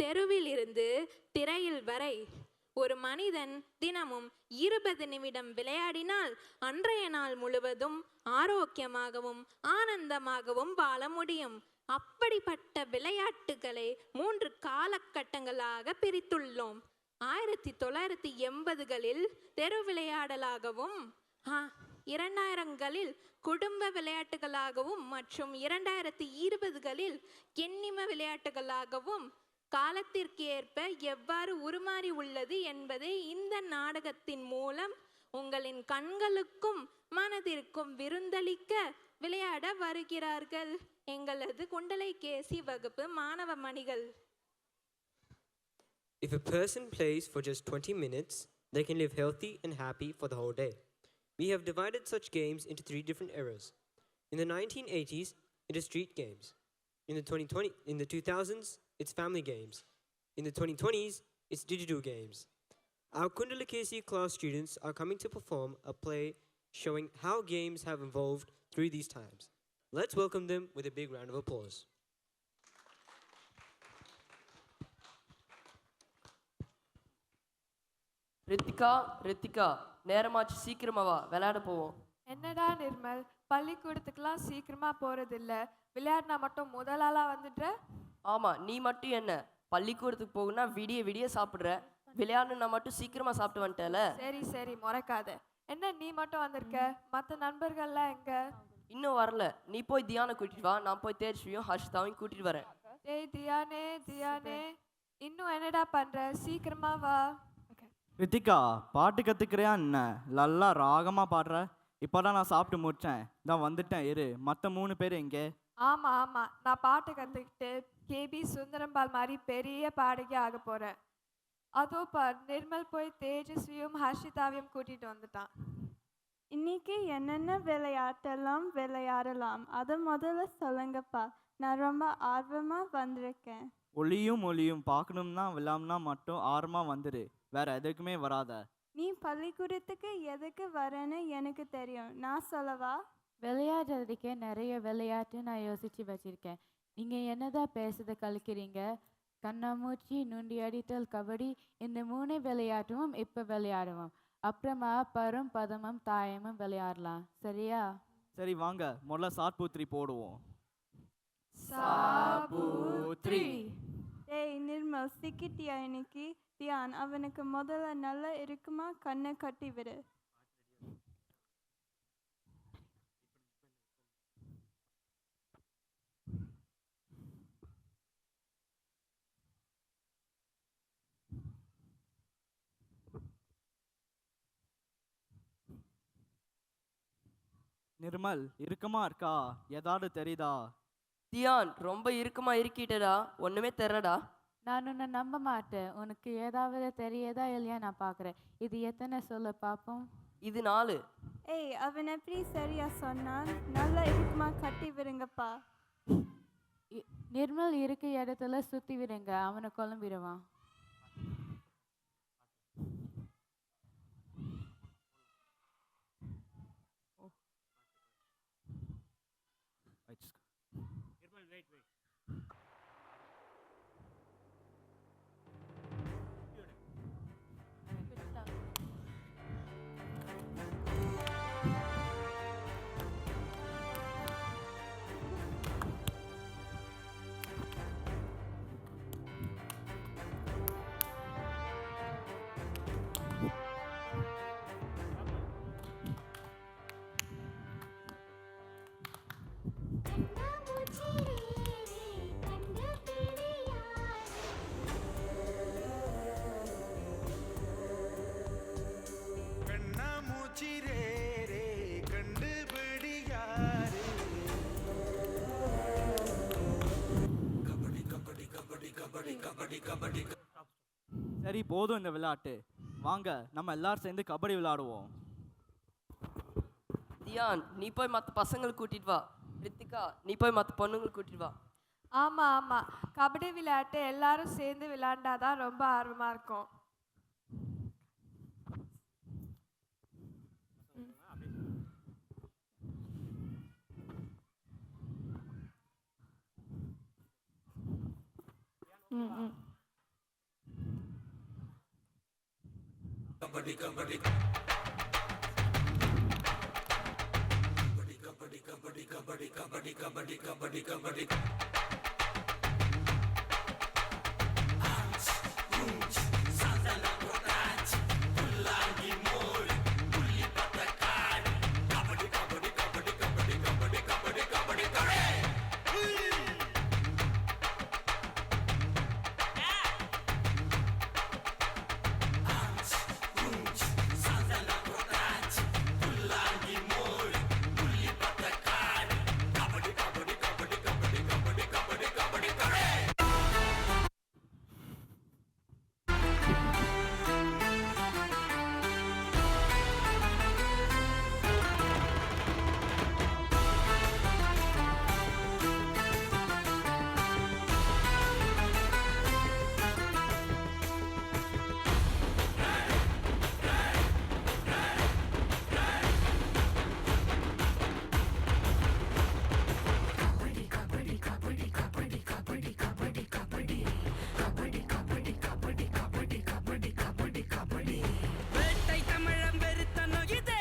தெருவில் இருந்து திரையில் வரை ஒரு மனிதன் தினமும் 20 நிமிடம் விளையாடினால் அன்றைய நாள் முழுவதும் ஆரோக்கியமாகவும் ஆனந்தமாகவும் வாழ முடியும். அப்படிப்பட்ட விளையாட்டுகளை 3 காலகட்டங்களாக பிரித்துள்ளோம். 1980களில் தெரு விளையாடலாகவும் 2000களில் குடும்ப விளையாட்டுகளாகவும் மற்றும் 2020களில் எண்ணிம விளையாட்டுகளாகவும் காலத்திற்கு ஏற்ப எவ்வாறு உருமாறி உள்ளது என்பதை இந்த நாடகத்தின் மூலம் உங்களின் கண்களுக்கும் மனதிற்கும் விருந்தளிக்க விளையாட வருகிறார்கள் எங்களது குண்டலை கேசி வகுப்பு மாணவ மணிகள். If a person plays for just 20 minutes, they can live healthy and happy for the whole day. We have divided such games into 3 different eras. In the 1980s, it is street games. In the 2000s, it's family games. In the 2020s, it's digital games. Our Kundalakesi class students are coming to perform a play showing how games have evolved through these times. Let's welcome them with a big round of applause. Ritika நேரமாச்சு, சீக்கிரமா வா, விளையாட போவோம். என்னடா நிர்மல், பள்ளிக்கூடத்துக்குலாம் சீக்கிரமா போறதில்ல, விளையாடினா மட்டும் முதலாளா வந்துடுற? ஆமா, நீ மட்டும் என்ன பள்ளிக்கூடத்துக்கு போகுனா விடிய விடிய சாப்பிடுற, விளையாடணும்னா மட்டும் சீக்கிரமா சாப்பிட்டு வந்துட்டல. சரி சரி முறைக்காத. என்ன நீ மட்டும் வந்திருக்க, மற்ற நண்பர்கள்லாம் எங்க? இன்னும் வரல. நீ போய் தியானை கூட்டிட்டு வா, நான் போய் தேஜஸ்வியும் ஹர்ஷிதாவையும் கூட்டிட்டு வரேன். ஏய் தியானே, இன்னும் என்னடா பண்ற? சீக்கிரமா வா. ரித்திகா, பாட்டு கற்றுக்கிறியா என்ன? நல்லா ராகமாக பாடுற. இப்போ தான் நான் சாப்பிட்டு முடித்தேன், தான் வந்துட்டேன். மற்ற 3 பேர் எங்கே? ஆமா, நான் பாட்டு கற்றுக்கிட்டு கேபி சுந்தரம்பால் மாதிரி பெரிய பாடகி ஆக போகிறேன். அதோ பார், நிர்மல் போய் தேஜஸ்வியும் ஹர்ஷிதாவையும் கூட்டிகிட்டு வந்துட்டான். இன்னைக்கு என்னென்ன விளையாட்டெல்லாம் விளையாடலாம், அதை முதல்ல சொல்லுங்கப்பா. நான் ரொம்ப ஆர்வமாக வந்திருக்கேன். ஒளியும் பார்க்கணும்னா விளாம்னா மட்டும் ஆர்வமாக வந்துடு, வேற எதுக்குமே வராத. நீ பள்ளிக்கூடத்துக்கு எதுக்கு வரேன்னு எனக்கு தெரியும், நான் சொல்லவா? விளையாடுறதுக்கே நிறைய விளையாட்டு நான் யோசித்து வச்சுருக்கேன். நீங்கள் என்னதான் பேசுறத கழிக்கிறீங்க? கண்ணாமூச்சி, நுண்டி அடித்தல், கபடி, இந்த 3 விளையாட்டும் இப்போ விளையாடுவோம். அப்புறமா பரும் பதமும் தாயமும் விளையாடலாம், சரியா? சரி வாங்க, முதல்ல சாத்பூத்ரி போடுவோம். சாபூத்ரி. ஏய் நிர்மல், சிக்கிட்டியா இன்னைக்கு? தியான், அவனுக்கு முதல்ல நல்லா இருக்குமா கண்ணை கட்டி விடு. நிர்மல், இறுக்கமா இருக்கா? ஏதாவது தெரியுதா? தியான், ரொம்ப இறுக்கமா இருக்கிட்டடா, ஒண்ணுமே தெரியடா. நான் உன்னை நம்ப மாட்டேன். உனக்கு ஏதாவது தெரியுதா இல்லையா நான் பார்க்குறேன். இது எத்தனை சொல்ல பார்ப்போம்? இது 4. ஏய், அவன் எப்படி சரியா சொன்னான்? நல்லா இருக்குமா கட்டி விடுங்கப்பா. நிர்மல் இருக்க இடத்துல சுற்றி விடுங்க, அவனை குழம்பிடுவான். சரி போதும் இந்த விளையாட்டு, வாங்க நம்ம எல்லாரும் சேர்ந்து கபடி விளையாடுவோம். தியான், நீ போய் மற்ற பசங்களை கூட்டிட்டு வா. ரித்திகா, நீ போய் மற்ற பொண்ணுங்களை கூட்டிட்டு வா. ஆமா, கபடி விளையாட்டு எல்லாரும் சேர்ந்து விளையாண்டாதான் ரொம்ப ஆர்வமா இருக்கும். வேட்டை தமிழம் வெறுத்தனோ இது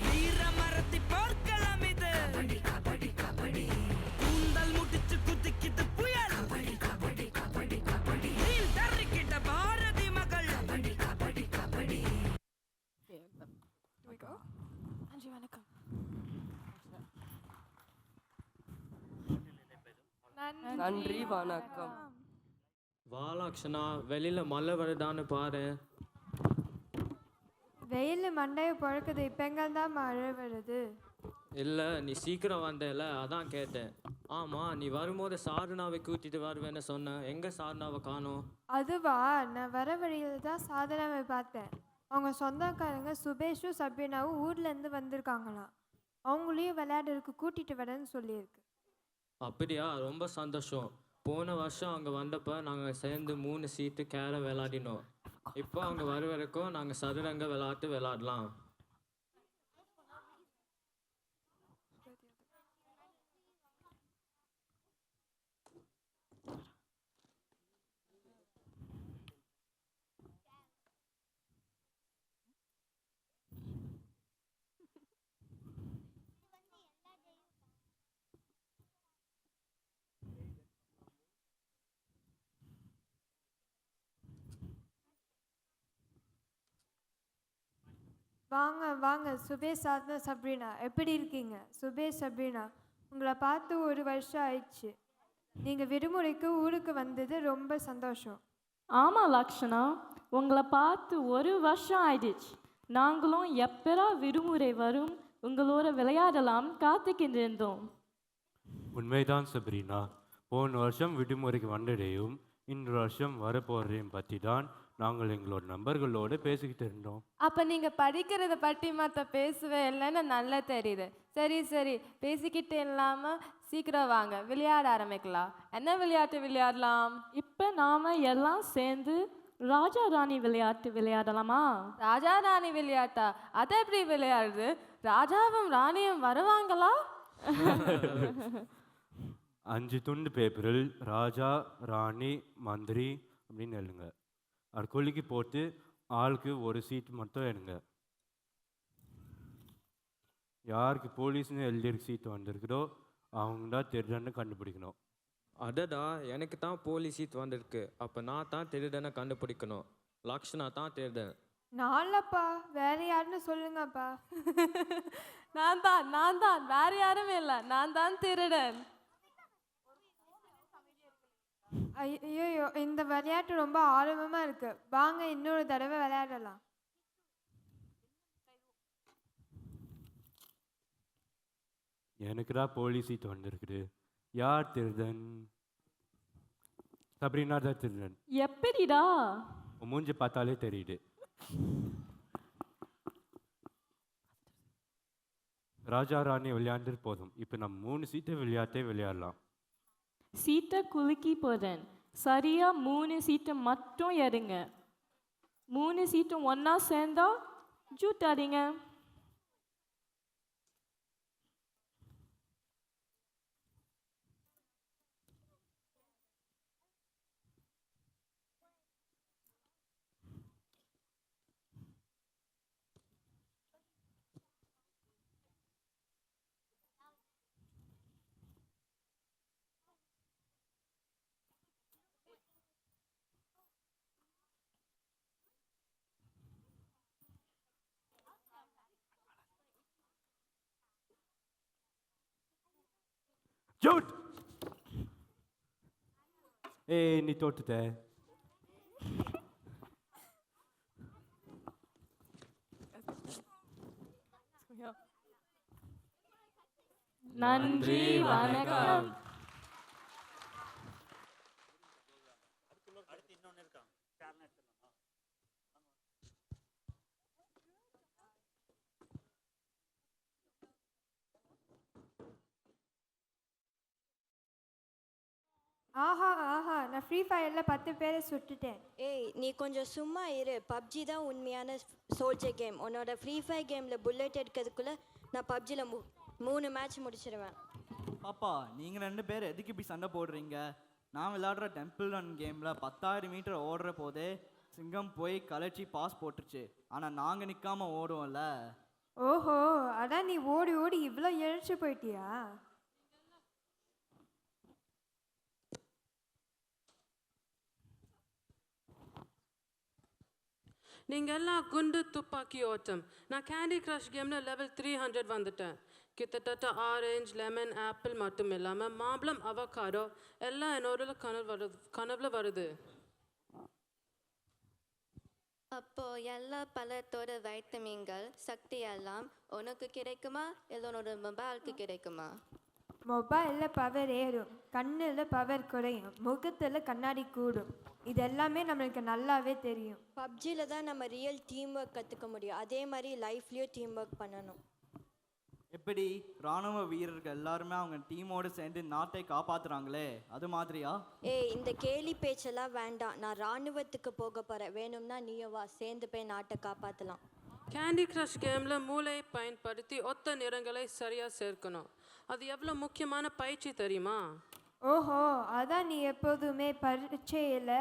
வீர மரத்தி போர்க்களம் இது கூந்தல் முடிச்சு குதிக்கிது புயல் நீல் தர்றிக்கிட்ட பாரதி மகள் நன்றி வணக்கம். வாலாக்ஷனா வெளியில மழை வருதான்னு பாரு. வெயில் மண்டையை பழக்குது இப்போ எங்கே தான் மழை வருது? இல்ல நீ சீக்கிரம் வந்தேல அதான் கேட்டேன். ஆமா நீ வரும்போது சாதனாவை கூட்டிட்டு வருவேன்னு சொன்ன. எங்க சாதனாவை காணோம்? அதுவா, நான் வர வழியில் தான் சாதனாவை பார்த்தேன். அவங்க சொந்தக்காரங்க சுபேஷும் சபீனாவும் ஊர்லேருந்து வந்திருக்காங்களாம். அவங்களையும் விளையாடுறதுக்கு கூட்டிகிட்டு வரேன்னு சொல்லியிருக்கு. அப்படியா, ரொம்ப சந்தோஷம். போன வருஷம் அங்கே வந்தப்போ நாங்கள் சேர்ந்து 3 சீட்டு கேரம் விளையாடினோம். இப்போ அவங்க வர வரைக்கும் நாங்கள் சதுரங்க விளையாட்டு விளையாடலாம். வாங்க வாங்க சுபேஷ், சாதனா, சப்ரீனா எப்படி இருக்கீங்க? சுபேஷ், சப்ரீனா, உங்களை பார்த்து 1 வருஷம் ஆயிடுச்சு. நீங்கள் விடுமுறைக்கு ஊருக்கு வந்தது ரொம்ப சந்தோஷம். ஆமாம் லக்ஷனா, உங்களை பார்த்து 1 வருஷம் ஆயிடுச்சு. நாங்களும் எப்பரா விடுமுறை வரும் உங்களோட விளையாடலாம் காத்துக்கிட்டு. உண்மைதான் சப்ரீனா. போன வருஷம் விடுமுறைக்கு வந்ததையும் இந்த வருஷம் வரப்போறதையும் பற்றி தான் நாங்கள் எங்களோட நண்பர்களோடு பேசிக்கிட்டு இருந்தோம். அப்போ நீங்கள் படிக்கிறத பற்றி மற்ற பேசவே இல்லைன்னு நல்லா தெரியுது. சரி சரி, பேசிக்கிட்டே இல்லாமல் சீக்கிரம் வாங்க, விளையாட ஆரம்பிக்கலாம். என்ன விளையாட்டு விளையாடலாம்? இப்போ நாம் எல்லாம் சேர்ந்து ராஜா ராணி விளையாட்டு விளையாடலாமா? ராஜா ராணி விளையாட்டா? அதை எப்படி விளையாடுது? ராஜாவும் ராணியும் வருவாங்களா? 5 துண்டு பேப்பரில் ராஜா, ராணி, மந்திரி அப்படின்னு எழுதுங்க. அது கொல்லிக்கு போட்டு ஆளுக்கு 1 சீட் மட்டும் எடுங்க. யாருக்கு போலீஸ்னு எழுதியிருக்க சீட்டு வந்திருக்குதோ அவங்க தான் திருடன்னு கண்டுபிடிக்கணும். அடடா, எனக்கு தான் போலீஸ் சீட் வந்திருக்கு. அப்போ நான் தான் திருடனை கண்டுபிடிக்கணும். லக்ஷனா தான் திருடன். நான்லப்பா, வேற யாருன்னு சொல்லுங்கப்பா. நான் தான், வேற யாருமே இல்லை, நான் தான் திருடன். ஐயோ, இந்த விளையாட்டு ரொம்ப ஆர்வமாக இருக்கு. வாங்க இன்னொரு தடவை விளையாடலாம். எனக்கு தான் போலீஸ் சீட் வந்திருக்குது. யார் திருடன்? சப்ரீனா தான் திருடன். எப்படிடா? மூஞ்சி பார்த்தாலே தெரியுது. ராஜா ராணி விளையாண்டு போதும். இப்போ நம்ம 3 சீட்டு விளையாட்டே விளையாடலாம். சீட்டை குலுக்கி போகிறேன். சரியா 3 சீட்டை மட்டும் எடுங்க. 3 சீட்டும் ஒன்றா சேர்ந்தா ஜூட்டாதீங்க. ஷூட். ஏய் நீ தோத்துட்ட. நன்றி வணக்கம். ஆஹா ஆஹா, நான் ஃப்ரீ ஃபயரில் 10 பேரை சுட்டுட்டேன். ஏய் நீ கொஞ்சம் சும்மா இரு. பப்ஜி தான் உண்மையான சோல்ஜர் கேம். உன்னோட ஃப்ரீ ஃபயர் கேமில் புல்லட் எடுக்கிறதுக்குள்ளே நான் பப்ஜியில் 3 மேட்ச் முடிச்சிடுவேன். பாப்பா நீங்கள் 2 பேர் எதுக்கு இப்படி சண்டை போடுறீங்க? நான் விளையாடுற டெம்பிள் ரன் கேமில் 10,000 மீட்டர் ஓடுற போதே சிங்கம் போய் கலச்சி பாஸ் போட்டுருச்சு. ஆனால் நாங்கள் நிற்காம ஓடுவோம்ல. ஓஹோ, அதான் நீ ஓடி ஓடி இவ்வளோ இழைச்சி போயிட்டியா? நீங்கள் எல்லாம் குண்டு துப்பாக்கி ஓட்டம். நான் கேண்டி கிரஷ் கேமில் லெவல் 300 வந்துட்டேன். கிட்டத்தட்ட ஆரஞ்சு, லெமன், ஆப்பிள் மட்டும் இல்லாமல் மாம்பழம், அவகாடோ எல்லாம் என்னோட கனவுல வருது. அப்போ எல்லா பழத்தோட வைட்டமின்கள் சக்தி எல்லாம் உனக்கு கிடைக்குமா இல்லை உன்னோட மொபைலுக்கு கிடைக்குமா? மொபைலில் பவர் ஏறும், கண்ணில் பவர் குறையும், முகத்தில் கண்ணாடி கூடும். இது எல்லாமே நம்மளுக்கு நல்லாவே தெரியும். பப்ஜியில் தான் நம்ம ரியல் டீம் ஒர்க் கற்றுக்க முடியும். அதே மாதிரி லைஃப்லேயும் டீம் ஒர்க் பண்ணணும். எப்படி ராணுவ வீரர்கள் எல்லாருமே அவங்க டீமோடு சேர்ந்து நாட்டை காப்பாத்துறாங்களே, அது மாதிரியா? ஏய் இந்த கேலி பேச்செல்லாம் வேண்டாம். நான் ராணுவத்துக்கு போக போகிறேன். வேணும்னா நீயும் வா, சேர்ந்து போய் நாட்டை காப்பாற்றலாம். கேண்டி கிரஷ் கேமில் மூளையை பயன்படுத்தி ஒத்த நிறங்களை சரியாக சேர்க்கணும். அது எவ்வளோ முக்கியமான பயிற்சி தெரியுமா? ஓஹோ, அதான் நீ எப்போதுமே பரீட்சையில்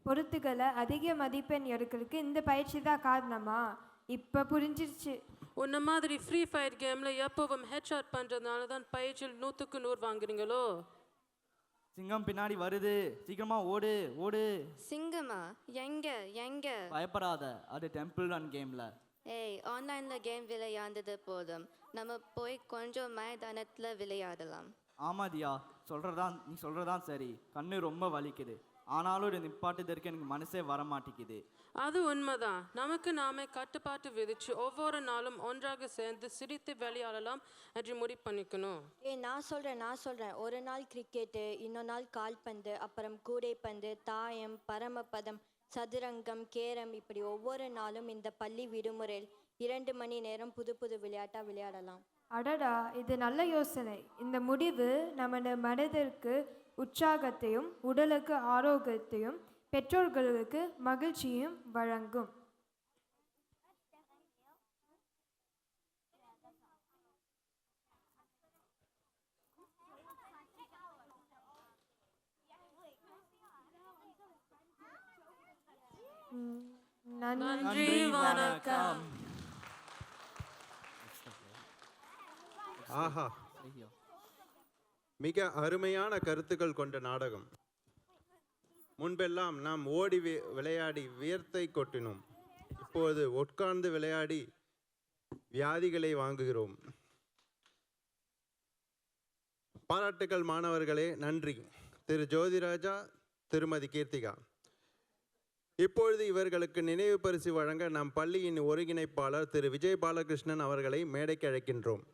பொறுத்துக்களை அதிக மதிப்பெண் எடுக்கிறதுக்கு இந்த பயிற்சி தான் காரணமா? இப்போ புரிஞ்சிருச்சு. உன்ன மாதிரி ஃப்ரீ ஃபயர் கேமில் எப்போவும் ஹெட்ஷாட் பண்ணுறதுனால தான் பயிற்சியில் 100க்கு 100 வாங்குறீங்களோ? சிங்கம் பின்னாடி வருது, சீக்கிரமா ஓடு ஓடு. சிங்கமா? எங்க எங்க? பயப்படாத, அது டெம்பிள் ரன் கேம்ல. ஏய் ஆன்லைனில் கேம் விளையாண்டது போதும், நம்ம போய் கொஞ்சம் மைதானத்தில் விளையாடலாம். ஆமாதியா, நீ சொல்கிறதான் சரி. கண்ணு ரொம்ப வலிக்குது, ஆனாலும் இது நிப்பாட்டுதற்கு எனக்கு மனசே வரமாட்டேங்குது. அது உண்மைதான். நமக்கு நாமே கட்டுப்பாட்டு விதிச்சு ஒவ்வொரு நாளும் ஒன்றாக சேர்ந்து சிரித்து விளையாடலாம் என்று முடிவு பண்ணிக்கணும். நான் சொல்கிறேன். ஒரு நாள் கிரிக்கெட்டு, இன்னொரு நாள் கால்பந்து, அப்புறம் கூடைப்பந்து, தாயம், பரமபதம், சதுரங்கம், கேரம், இப்படி ஒவ்வொரு நாளும் இந்த பள்ளி விடுமுறையில் 2 மணி நேரம் புது புது விளையாட்டாக விளையாடலாம். அடடா, இது நல்ல யோசனை. இந்த முடிவு நமது மனதிற்கு உற்சாகத்தையும் உடலுக்கு ஆரோக்கியத்தையும் பெற்றோர்களுக்கு மகிழ்ச்சியும் வழங்கும். நன்றி வணக்கம். ஆஹா, மிக அருமையான கருத்துக்கள் கொண்ட நாடகம். முன்பெல்லாம் நாம் ஓடி விளையாடி வியர்த்தை கொட்டினோம். இப்போது உட்கார்ந்து விளையாடி வியாதிகளை வாங்குகிறோம். பாராட்டுக்கள் மாணவர்களே, நன்றி. திரு ஜோதிராஜா, திருமதி கீர்த்திகா. இப்பொழுது இவர்களுக்கு நினைவு பரிசு வழங்க நம் பள்ளியின் ஒருங்கிணைப்பாளர் திரு விஜய் பாலகிருஷ்ணன் அவர்களை மேடைக்கு அழைக்கின்றோம்.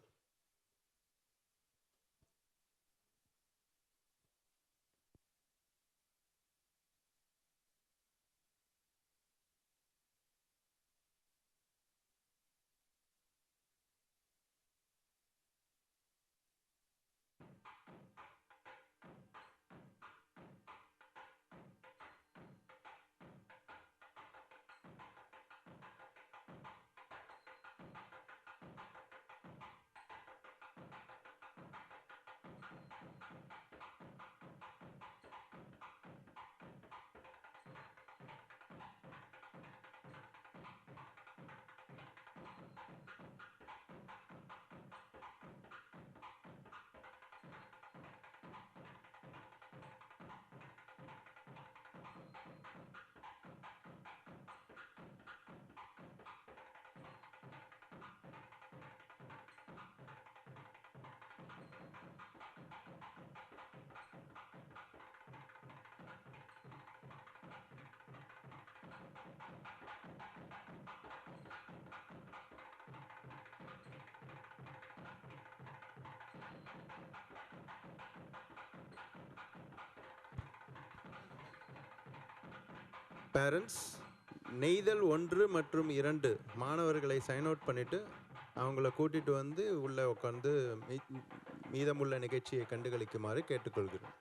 பேரண்ட்ஸ் நெய்தல் 1 மற்றும் 2 மாணவர்களை சைன் அவுட் பண்ணிவிட்டு அவங்கள கூட்டிகிட்டு வந்து உள்ளே உட்காந்து மீதமுள்ள நிகழ்ச்சியை கண்டுகளிக்குமாறு கேட்டுக்கொள்கிறோம்.